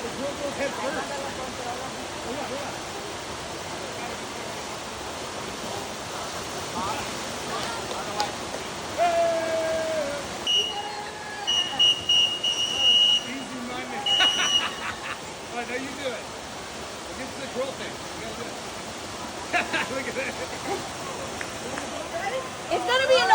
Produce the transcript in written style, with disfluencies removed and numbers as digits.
drill goes head first. Oh, yeah. Easy money. Oh, no, you do it. Get to the drill thing. You gotta do it. Look at that. It's gonna be an